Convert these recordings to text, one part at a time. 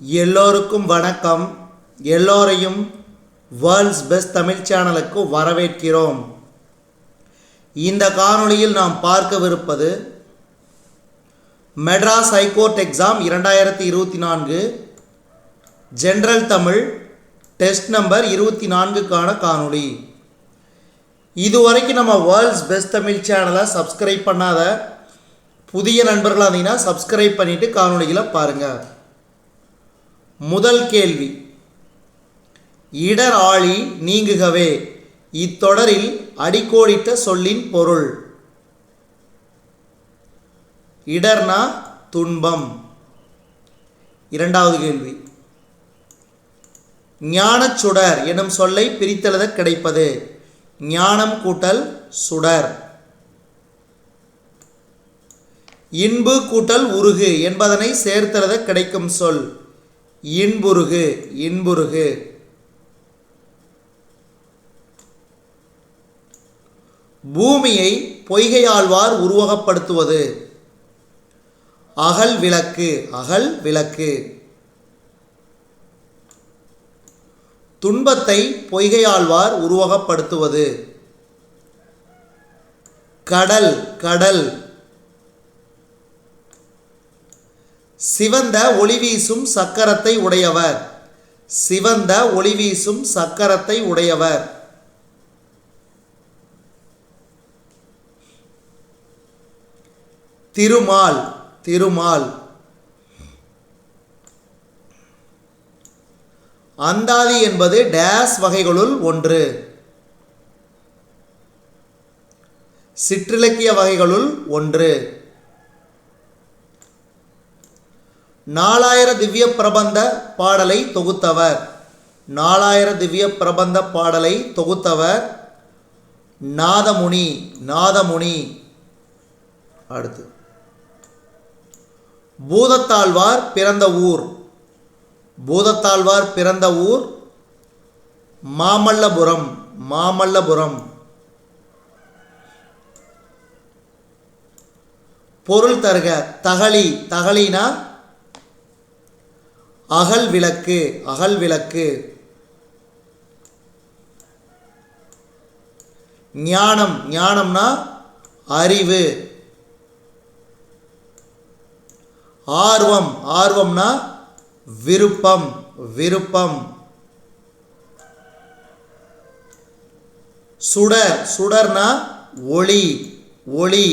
எல்லோருக்கும் வணக்கம். எல்லோரையும் வேர்ல்ட்ஸ் பெஸ்ட் தமிழ் சேனலுக்கு வரவேற்கிறோம். இந்த காணொளியில் நாம் பார்க்கவிருப்பது Madras high court exam 2024 general Tamil test number 24க்கான காணொளி. இதுவரைக்கும் நம்ம வேர்ல்ட்ஸ் பெஸ்ட் தமிழ் சேனலை சப்ஸ்கிரைப் பண்ணாத புதிய நண்பர்களாக இருந்தீங்கன்னா சப்ஸ்கிரைப் பண்ணிவிட்டு காணொளிகளை பாருங்கள். முதல் கேள்வி, இடர் ஆழி நீங்குகவே இத்தொடரில் அடிக்கோடிட்ட சொல்லின் பொருள். இடர்னா துன்பம். இரண்டாவது கேள்வி, ஞானச் சுடர் எனும் சொல்லை பிரித்தெழுத கிடைப்பது. ஞானம் கூட்டல் சுடர். இன்பு கூட்டல் உருகு என்பதனை சேர்த்தெழுத கிடைக்கும் சொல். இன்புருகு. இன்புருகு. பூமியை பொய்கையாழ்வார் உருவகப்படுத்துவது. அகல் விளக்கு. அகல் விளக்கு. துன்பத்தை பொய்கையாழ்வார் உருவகப்படுத்துவது. கடல். கடல். சிவந்த ஒளிவீசும் சக்கரத்தை உடையவர். சிவந்த ஒளிவீசும் சக்கரத்தை உடையவர். திருமால். திருமால். அந்தாதி என்பது டேஸ் வகைகளுள் ஒன்று. சிற்றிலக்கிய வகைகளுள் ஒன்று. 4000 திவ்ய பிரபந்த பாடலை தொகுத்தவர். 4000 திவ்ய பிரபந்த பாடலை தொகுத்தவர் நாதமுனி. நாதமுனி. அடுத்து, பூதத்தாழ்வார் பிறந்த ஊர். பூதத்தாழ்வார் பிறந்த ஊர் மாமல்லபுரம். மாமல்லபுரம். பொருள் தருக. தகளி. தகளினா அகல் விளக்கு. அகல் விளக்கு. ஞானம். ஞானம்னா அறிவு. ஆர்வம். ஆர்வம்னா விருப்பம். விருப்பம். சுடர். சுடர்னா ஒளி. ஒளி.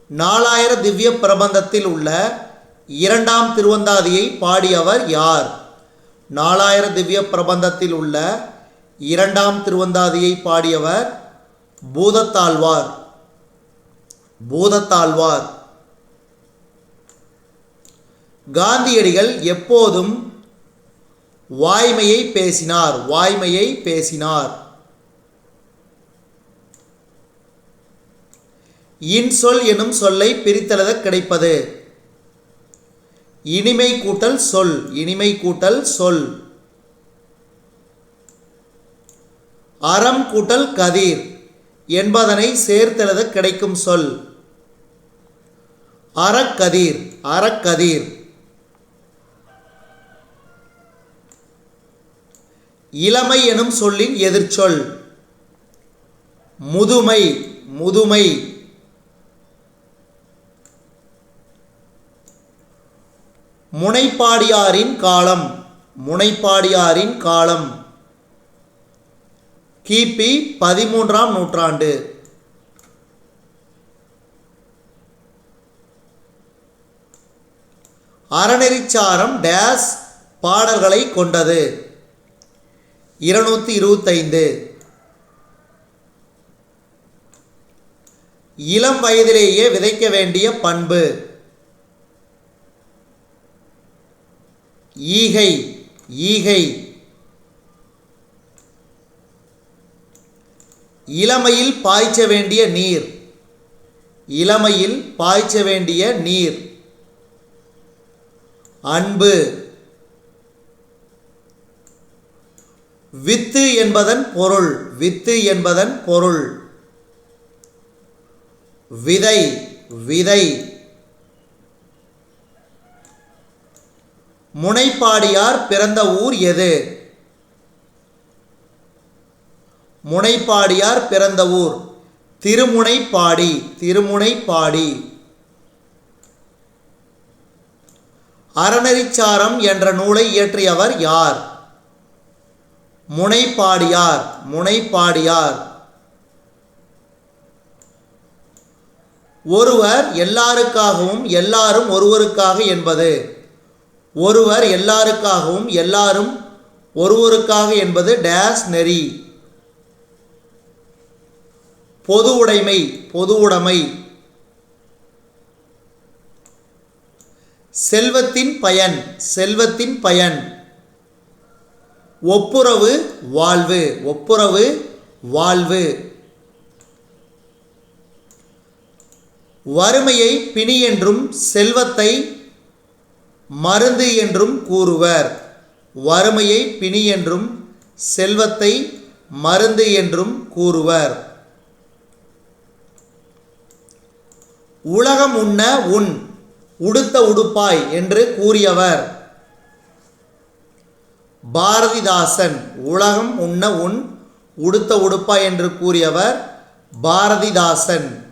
4000 திவ்ய பிரபந்தத்தில் உள்ள 2ஆம் திருவந்தாதியை பாடியவர் யார்? 4000 திவ்ய பிரபந்தத்தில் உள்ள 2ஆம் திருவந்தாதியை பாடியவர் பூதத்தாழ்வார். பூதத்தாழ்வார். காந்தியடிகள் எப்போதும் வாய்மையை பேசினார். வாய்மையை பேசினார். இன்சொல் எனும் சொல்லை பிரித்தெழுத கிடைப்பது. இனிமை கூட்டல் சொல். இனிமை கூட்டல் சொல். அறம் கூட்டல் கதிர் என்பதனை சேர்த்தெழுத கிடைக்கும் சொல். அறக்கதிர். அறக்கதிர். இளமை எனும் சொல்லின் எதிர்ச்சொல். முதுமை. முதுமை. முனைப்பாடியாரின் காலம். முனைப்பாடியாரின் காலம் கிபி 13ஆம் நூற்றாண்டு. அறநெறிச்சாரம் டேஸ் பாடல்களை கொண்டது. 225. இளம் வயதிலேயே விதைக்க வேண்டிய பண்பு. ஈகை. ஈகை. இளமையில் பாய்ச்ச வேண்டிய நீர். இளமையில் பாய்ச்ச வேண்டிய நீர். அன்பு. வித்து என்பதன் பொருள். வித்து என்பதன் பொருள். விதை விதை. முனைப்பாடியார் பிறந்த ஊர் எது? முனைப்பாடியார் பிறந்த ஊர் திருமுனைப்பாடி திருமுனைப்பாடி. அறநெறிச்சாரம் என்ற நூலை இயற்றியவர் யார்? முனைப்பாடியார் முனைப்பாடியார். ஒருவர் எல்லாருக்காகவும் எல்லாரும் ஒருவருக்காக என்பது. ஒருவர் எல்லாருக்காகவும் எல்லாரும் ஒருவருக்காக என்பது டேஸ் நெறி. பொது உடைமை பொது உடைமை. செல்வத்தின் பயன் செல்வத்தின் பயன். ஒப்புரவு வாழ்வு ஒப்புரவு வாழ்வு. வறுமையை பிணி என்றும் செல்வத்தை மருந்து என்றும் கூறுவர். வறுமையை பிணி என்றும் செல்வத்தை மருந்து என்றும் கூறுவர். உலகம் உண்ண உன் உடுத்த உடுப்பாய் என்று கூறியவர் பாரதிதாசன். உலகம் உண்ண உன் உடுத்த உடுப்பாய் என்று கூறியவர் பாரதிதாசன்.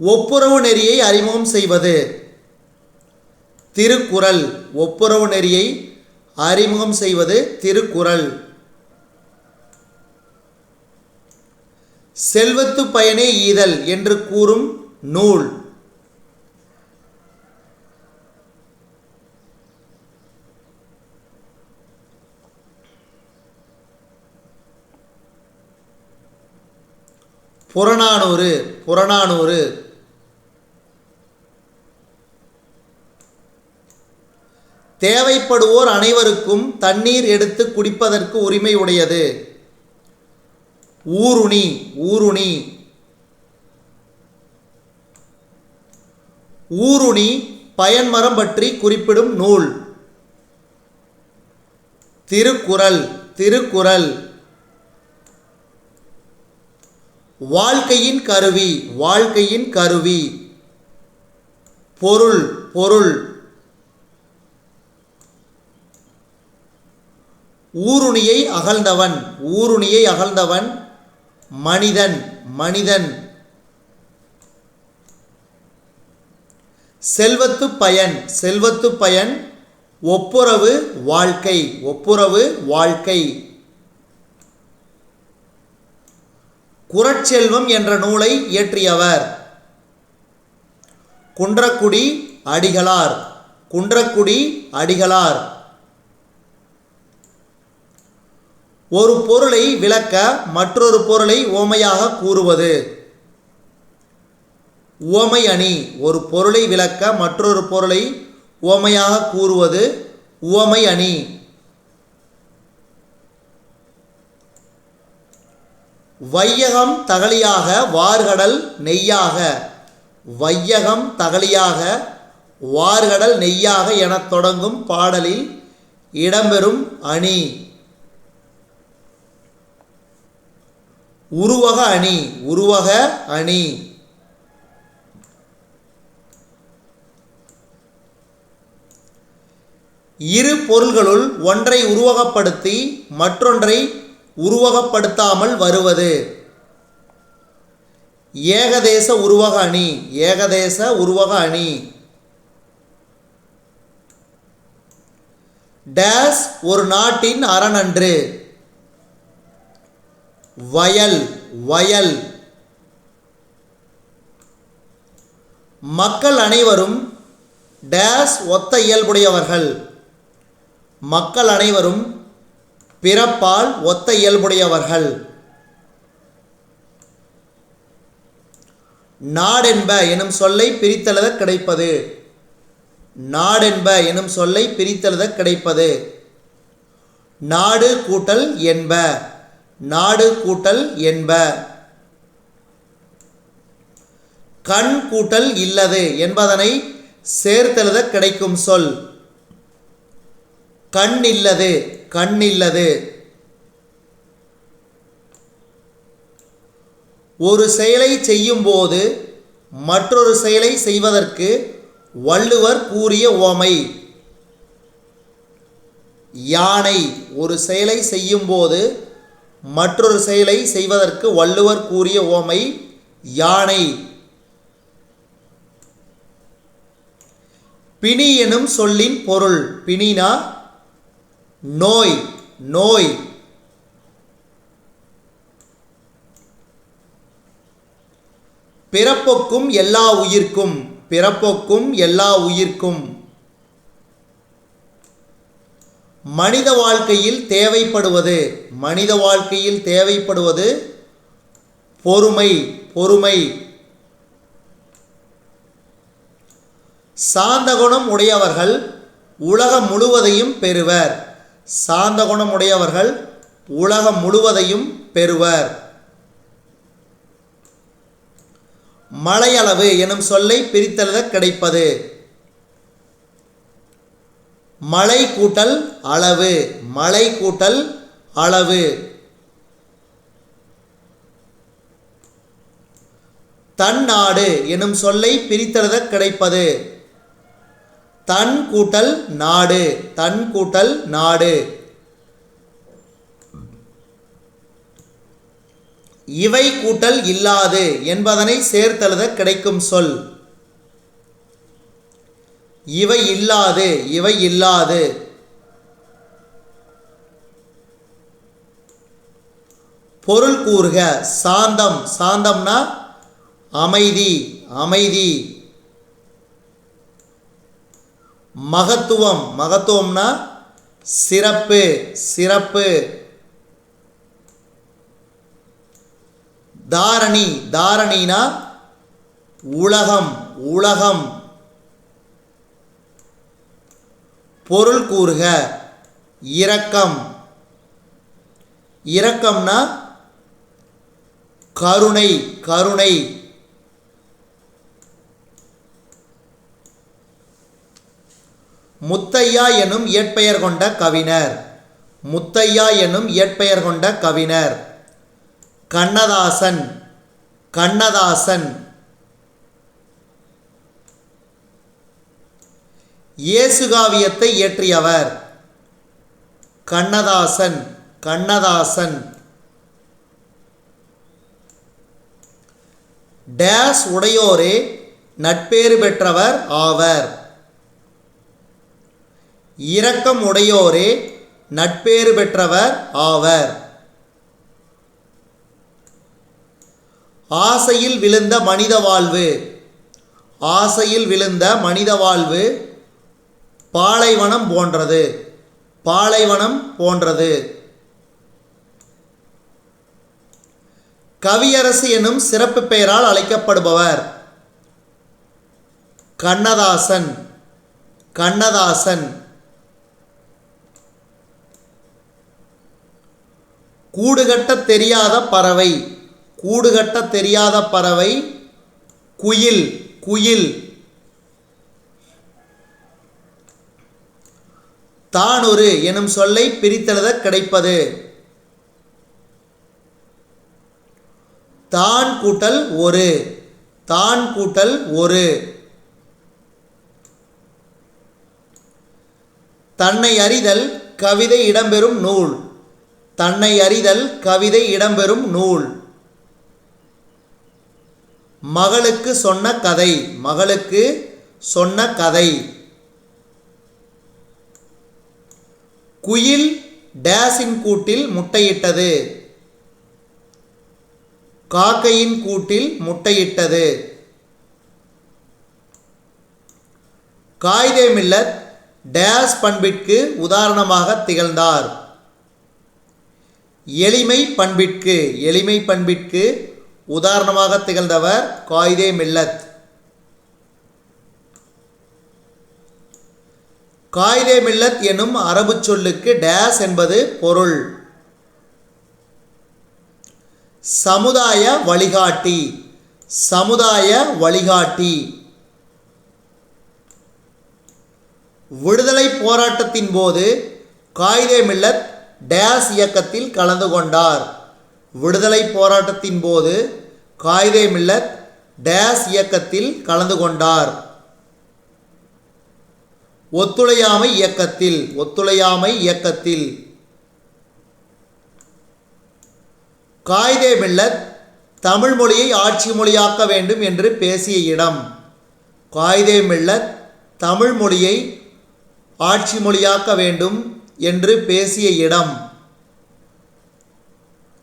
ஒப்புரவு நெறியை அறிமுகம் செய்வது. திருக்குறள். ஒப்புரவு நெறியை அறிமுகம் செய்வது திருக்குறள். செல்வத்து பயனே ஈதல் என்று கூறும் நூல். புறநானூறு புறநானூறு. தேவைப்படுவோர் அனைவருக்கும் தண்ணீர் எடுத்து குடிப்பதற்கு உரிமை உடையது. ஊருணி ஊருணி. ஊருணி பயன்மரம் பற்றி குறிப்பிடும் நூல். திருக்குறள் திருக்குறள். வாழ்க்கையின் கருவி வாழ்க்கையின் கருவி. பொருள் பொருள். ஊருணியை அகழ்ந்தவன் ஊருணியை அகழ்ந்தவன் மனிதன் மனிதன். செல்வத்து பயன் செல்வத்து பயன். ஒப்புரவு வாழ்க்கை ஒப்புரவு வாழ்க்கை. குறட்செல்வம் என்ற நூலை இயற்றியவர் குன்றக்குடி அடிகளார் குன்றக்குடி அடிகளார். ஒரு பொருளை விளக்க மற்றொரு பொருளை உவமையாக கூறுவது. உவமை அணி. ஒரு பொருளை விளக்க மற்றொரு பொருளை உவமையாக கூறுவது உவமை அணி. வையகம் தகலியாக வார்கடல் நெய்யாக. வையகம் தகலியாக வார்கடல் நெய்யாக எனத் தொடங்கும் பாடலில் இடம்பெறும் அணி. உருவக அணி உருவக அணி. இரு பொருள்களுள் ஒன்றை உருவகப்படுத்தி மற்றொன்றை உருவகப்படுத்தாமல் வருவது. ஏகதேச உருவக அணி ஏகதேச உருவக அணி. டேஸ் ஒரு நாட்டின் அரணன்று. வயல் வயல். மக்கள் அனைவரும் டேஸ் ஒத்த இயல்புடையவர்கள். மக்கள் அனைவரும் பிறப்பால் ஒத்த இயல்புடையவர்கள். நாடென்ப எனும் சொல்லை பிரித்தெழுத கிடைப்பது. நாடென்ப எனும் சொல்லை பிரித்தெழுத கிடைப்பது. நாடு கூட்டல் என்ப நாடு கூட்டல் என்ப. கண் கூட்டல் இல்லது என்பதனை சேர்த்தெழுத கிடைக்கும் சொல். கண் இல்லது கண் இல்லது. ஒரு செயலை செய்யும்போது மற்றொரு செயலை செய்வதற்கு வள்ளுவர் கூறிய உவமை. யானை ஒரு செயலை செய்யும்போது மற்றொரு செயலை செய்வதற்கு வள்ளுவர் கூறிய உவமை யானை. பிணி எனும் சொல்லின் பொருள். பிணினா நோய், நோய். பிறப்பொக்கும் எல்லா உயிர்க்கும், பிறப்பொக்கும் எல்லா உயிர்க்கும். மனித வாழ்க்கையில் தேவைப்படுவது, மனித வாழ்க்கையில் தேவைப்படுவது பொறுமை, பொறுமை. சாந்த குணம் உடையவர்கள் உலகம் முழுவதையும் பெறுவர். சாந்த குணம் உடையவர்கள் உலகம் முழுவதையும் பெறுவர். மழையளவு எனும் சொல்லை பிரித்தெழுத கிடைப்பது. மழை கூட்டல் அளவு, மழை கூட்டல் அளவு. தன் நாடு எனும் சொல்லை பிரித்தெழுத கிடைப்பது. தன் கூட்டல் நாடு, தன் கூட்டல் நாடு. இவை கூட்டல் இல்லாது என்பதனை சேர்த்தெழுத கிடைக்கும் சொல். இவை இல்லாது, இவை இல்லாது. பொருள் கூறுக. சாந்தம், சாந்தம்னா அமைதி, அமைதி. மகத்துவம், மகத்துவம்னா சிறப்பு, சிறப்பு. தாரணி, தாரணினா உலகம், உலகம். பொருள் கூறுக. இரக்கம், இரக்கம்னா கருணை, கருணை. முத்தையா எனும் இயற்பெயர் கொண்ட கவிஞர். முத்தையா எனும் இயற்பெயர் கொண்ட கவிஞர். கண்ணதாசன், கண்ணதாசன். இயேசுகாவியத்தை இயற்றியவர். கண்ணதாசன், கண்ணதாசன். டேஸ் உடையோரே நட்பேறு பெற்றவர் ஆவர். இரக்கம் உடையோரே நட்பேறு பெற்றவர் ஆவர். ஆசையில் விழுந்த மனித வாழ்வு. ஆசையில் விழுந்த மனித வாழ்வு பாலைவனம் போன்றது, பாலைவனம் போன்றது. கவியரசு எனும் சிறப்பு பெயரால் அழைக்கப்படுபவர். கண்ணதாசன், கண்ணதாசன். கூடுகட்ட தெரியாத பறவை. கூடுகட்ட தெரியாத பறவை குயில், குயில். தானொரு எனும் சொல்லை பிரித்தெழுத கிடைப்பது. தான் கூட்டல் ஒரு, தான் கூட்டல் ஒரு. தன்னை அறிதல் கவிதை இடம்பெறும் நூல். தன்னை அறிதல் கவிதை இடம்பெறும் நூல். மகளுக்கு சொன்ன கதை. மகளுக்கு சொன்ன கதை. குயில் டேஸின் கூட்டில் முட்டையிட்டது. காக்கையின் கூட்டில் முட்டையிட்டது. காயிதே மில்லத் டேஸ் பண்பிற்கு உதாரணமாக திகழ்ந்தார். எளிமை பண்பிற்கு, எளிமை பண்பிற்கு உதாரணமாக திகழ்ந்தவர் காயிதே மில்லத். காயிதே மில்லத் எனும் அரபு சொல்லுக்கு டேஸ் என்பது பொருள். சமுதாய வழிகாட்டி, சமுதாய வழிகாட்டி. விடுதலை போராட்டத்தின் போது காயிதே மில்லத் டேஸ் இயக்கத்தில் கலந்து கொண்டார். விடுதலை போராட்டத்தின் போது காயிதே மில்லத் டேஸ் இயக்கத்தில் கலந்து கொண்டார். ஒத்துழையாமை இயக்கத்தில். ஒத்துழையாமை இயக்கத்தில். காயிதே மில்லத் தமிழ் மொழியை ஆட்சி மொழியாக்க வேண்டும் என்று பேசிய இடம். காயிதே மில்லத் தமிழ் மொழியை ஆட்சி மொழியாக்க வேண்டும் என்று பேசிய இடம்.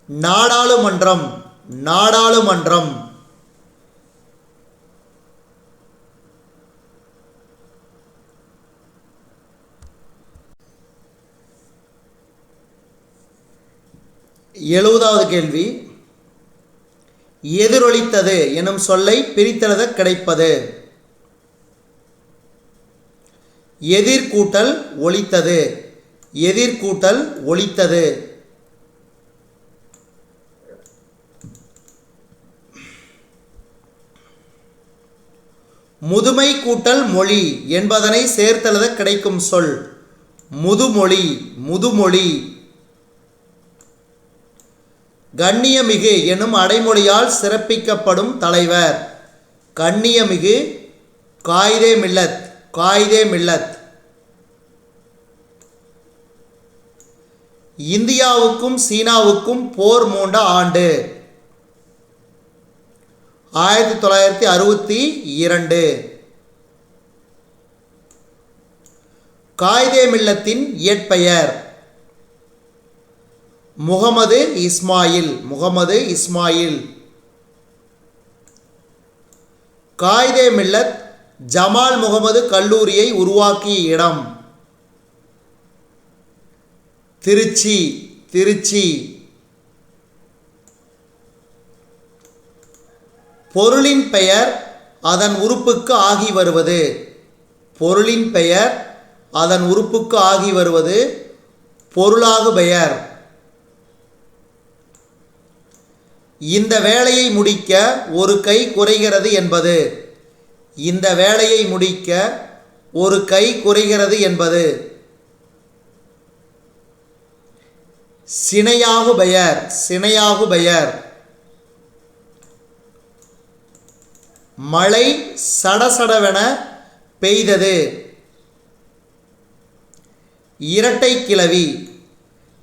நாடாளுமன்றம். நாடாளுமன்றம். எழுபதாவது கேள்வி. எதிரொலித்தது எனும் சொல்லை பிரித்தெழுத கிடைப்பது. எதிர்கூட்டல் ஒலித்தது. எதிர்கூட்டல் ஒலித்தது. முதுமை கூட்டல் மொழி என்பதனை சேர்த்தெழுத கிடைக்கும் சொல். முதுமொழி. முதுமொழி. கண்ணியமிகு எனும் அடைமொழியால் சிறப்பிக்கப்படும் தலைவர். கண்ணியமிகு. காயிதே மில்லத். காயிதே மில்லத். இந்தியாவுக்கும் சீனாவுக்கும் போர் மூண்ட ஆண்டு. 1962. காயிதே மில்லத்தின் இயற்பெயர். முகமது இஸ்மாயில். முகமது இஸ்மாயில். காயிதே மில்லத் ஜமால் முகமது கல்லூரியை உருவாக்கிய இடம். திருச்சி. திருச்சி. பொருளின் பெயர் அதன் உறுப்புக்கு ஆகி வருவது. பொருளின் பெயர் அதன் உறுப்புக்கு ஆகி வருவது பொருளாகு பெயர். இந்த வேலையை முடிக்க ஒரு கை குறைகிறது என்பது. இந்த வேலையை முடிக்க ஒரு கை குறைகிறது என்பது சினையாகு பெயர். சினையாகு பெயர். மழை சடசடவென பெய்தது. இரட்டை கிளவி.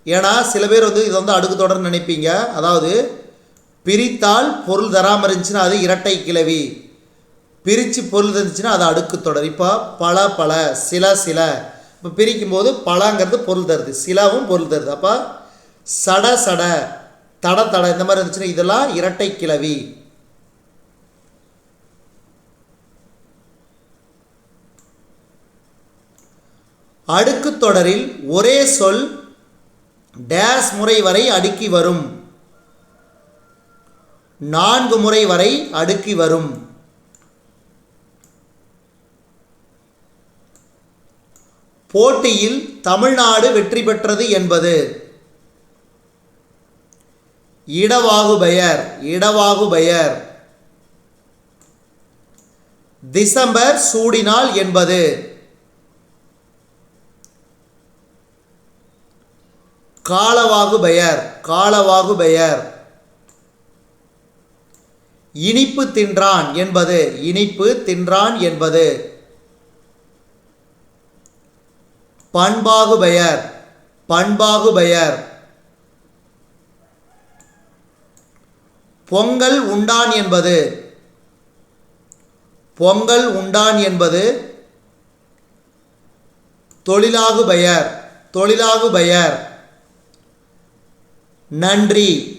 ஏன்னா சில பேர் இது அடுக்கு தொடர் நினைப்பீங்க. அதாவது பிரித்தால் பொருள் தராமல் இருந்துச்சுன்னா அது இரட்டை கிளவி. பிரித்து பொருள் தந்துச்சுன்னா அது அடுக்கு தொடர். இப்போ பல பல, சில சில. இப்போ பிரிக்கும் போது பலங்கிறது பொருள் தருது, சிலவும் பொருள் தருது. அப்போ சட சட, தட தட இந்த மாதிரி இருந்துச்சுன்னா இதெல்லாம் இரட்டை கிளவி. அடுக்கு தொடரில் ஒரே சொல் டேஸ் முறை வரை அடுக்கி வரும். 4 முறை வரை அடுக்கி வரும். போட்டியில் தமிழ்நாடு வெற்றி பெற்றது என்பது. இடவாகு பெயர். இடவாகு பெயர். டிசம்பர் சூடினாள் என்பது. காலவாகு பெயர். காலவாகு பெயர். இனிப்பு தின்றான் என்பது. இனிப்பு தின்றான் என்பது பண்பாகு பெயர். பண்பாகு பெயர். பொங்கல் உண்டான் என்பது. பொங்கல் உண்டான் என்பது தொழிலாகு பெயர். தொழிலாகு பெயர். நன்றி.